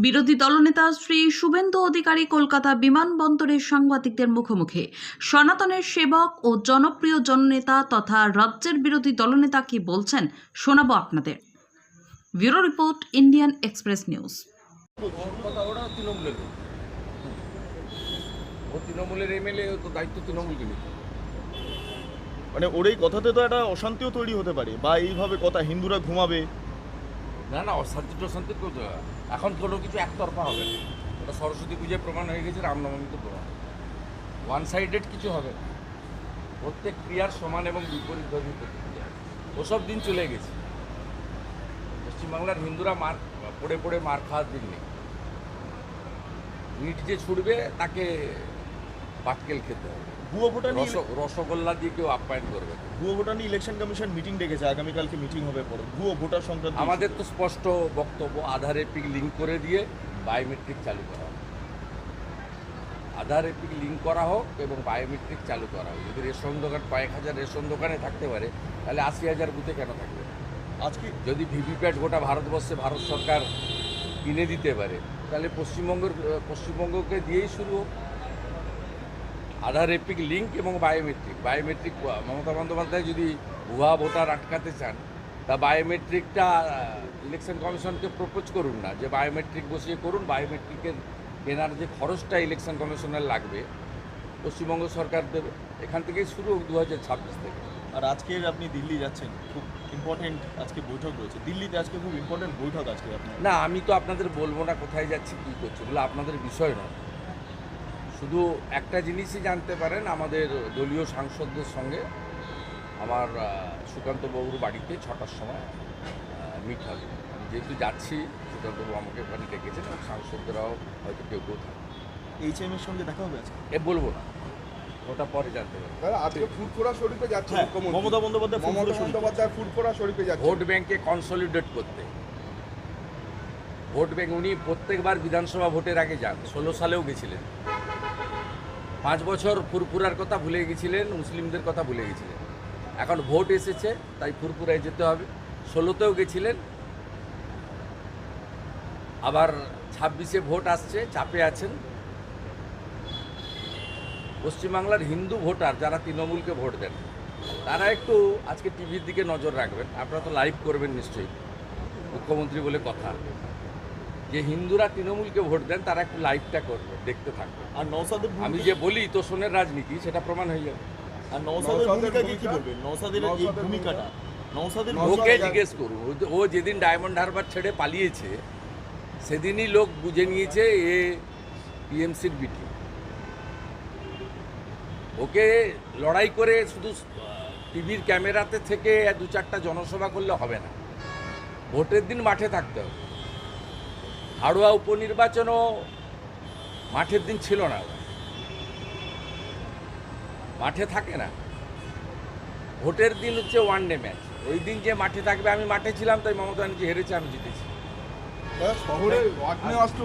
বিরোধী দলনেতা শ্রী শুভেন্দু অধিকারী কলকাতা বিমানবন্দরের সাংবাদিকদের মুখোমুখি। সনাতনের সেবক ও জনপ্রিয় জননেতা তথা রাজ্যের বিরোধী দলনেতা কি বলছেন শোনাবো আপনাদের। Bureau report, Indian express news. তৃণমূলের এমএলএ তো দায়িত্ব তৃণমূলকে নিতে। মানে ওর এই কথাতে তো একটা অশান্তিও তৈরি হতে পারে, বা এইভাবে কথা হিন্দুরা ঘুমাবে। না না, অশান্তি টশান্তি এখন কোনো কিছু একতরফা হবে না। ওটা সরস্বতী পুজোয় প্রমাণ হয়ে গেছে, রামনবমীতে প্রমাণ। ওয়ান সাইডেড কিছু হবে না। প্রত্যেক ক্রিয়ার সমান এবং বিপরীত ধর্মী প্রতিক্রিয়া, ওসব দিন চলে গেছে। পশ্চিমবাংলার হিন্দুরা পড়ে পড়ে মার খাওয়ার দিন নেই। ইট যে ছুটবে তাকে পাটকেল খেতে হবে। ভুয়ো ভোটার নিয়ে রসগোল্লা দিয়ে কেউ আপ্যায়ন করবে। ভুয়ো ভোটার নিয়ে ইলেকশন কমিশন মিটিং ডেকেছে, আগামীকালকে মিটিং হবে। পরে ভুয়ো ভোটার সংক্রান্ত আমাদের তো স্পষ্ট বক্তব্য, আধার এপিক লিঙ্ক করে দিয়ে বায়োমেট্রিক চালু করা হোক। আধার এপিক লিঙ্ক করা হোক এবং বায়োমেট্রিক চালু করা হোক। যদি রেশন দোকান 1000 রেশন দোকানে থাকতে পারে, তাহলে 80,000 বুথে কেন থাকবে? আজকে যদি ভিভিপ্যাট গোটা ভারতবর্ষে ভারত সরকার কিনে দিতে পারে, তাহলে পশ্চিমবঙ্গকে দিয়েই শুরু হোক। আধার এপিক লিঙ্ক এবং বায়োমেট্রিক মমতা বন্দ্যোপাধ্যায় যদি ভুয়া ভোটার আটকাতে চান, তা বায়োমেট্রিকটা ইলেকশন কমিশনকে প্রপোজ করুন না, যে বায়োমেট্রিক বসিয়ে করুন। বায়োমেট্রিকের কেনার যে খরচটা ইলেকশন কমিশনের লাগবে, পশ্চিমবঙ্গ সরকার দেবে। এখান থেকেই শুরু হোক 2026 থেকে। আর আজকের আপনি দিল্লি যাচ্ছেন, খুব ইম্পর্টেন্ট আজকে বৈঠক রয়েছে দিল্লিতে। আজকে খুব ইম্পর্টেন্ট বৈঠক আজকে আপনার। না, আমি তো আপনাদের বলবো না কোথায় যাচ্ছি, কী করছি, বলে আপনাদের বিষয় নয়। শুধু একটা জিনিসই জানতে পারেন, আমাদের দলীয় সাংসদদের সঙ্গে আমার সুকান্তবাবুর বাড়িতে 6টার সময় মিট হবে। আমি যেহেতু যাচ্ছি, সুকান্তবাবু আমাকে ওখানে ডেকেছেন এবং সাংসদরাও হয়তো কেউ থাকবে। HM এর সঙ্গে দেখা হবে আজকে? বলবো না, ওটা পরে জানতে পারবেন। আজকে ফুরফুরা শরীফে যাচ্ছে মুখ্যমন্ত্রী মমতা বন্দ্যোপাধ্যায় ফুরফুরা শরীফে যাচ্ছে ভোট ব্যাংকে কনসলিডেট করতে। ভোট ব্যাংক উনি প্রত্যেকবার বিধানসভা ভোটের আগে যান। 16 সালেও গেছিলেন। 5 বছর ফুরফুরার কথা ভুলে গেছিলেন, মুসলিমদের কথা ভুলে গেছিলেন। এখন ভোট এসেছে, তাই ফুরফুরায় যেতে হবে। 16তেও গেছিলেন, আবার 26-এ ভোট আসছে, চাপে আছেন। পশ্চিমবাংলার হিন্দু ভোটার যারা তৃণমূলকে ভোট দেন, তারা একটু আজকে টিভির দিকে নজর রাখবেন। আপনারা তো লাইভ করবেন নিশ্চয়ই, মুখ্যমন্ত্রী বলে কথা। যে হিন্দুরা তৃণমূলকে ভোট দেন, তারা একটু লাইভটা করবে, দেখতে থাকবে। আর নওশাদের আমি যে বলি তোষণের রাজনীতি, সেটা প্রমাণ হয়ে যাবে। আর নওশাদের ভূমিকাকে কি বলবেন? নওশাদের এই ভূমিকাটা, নওশাদের ওকে জিজ্ঞেস করুন। ও যেদিন ডায়মন্ড হারবার ছেড়ে পালিয়েছে, সেদিনই লোক বুঝে নিয়েছে এ টিএমসির বিটি। ওকে লড়াই করে শুধু টিভির ক্যামেরাতে থেকে 2-4টা জনসভা করলে হবে না। ভোটের দিন মাঠে থাকতে হবে। হাড়োয়া উপনির্বাচনও মাঠের দিন ছিল না, মাঠে থাকে না। ভোটের দিন হচ্ছে ওয়ানডে ম্যাচ। ওই দিন যে মাঠে থাকবে, আমি মাঠে ছিলাম, তাই মমতা ব্যানার্জি হেরেছে, আমি জিতেছি। শহরে আগ্নেয়াস্ত্র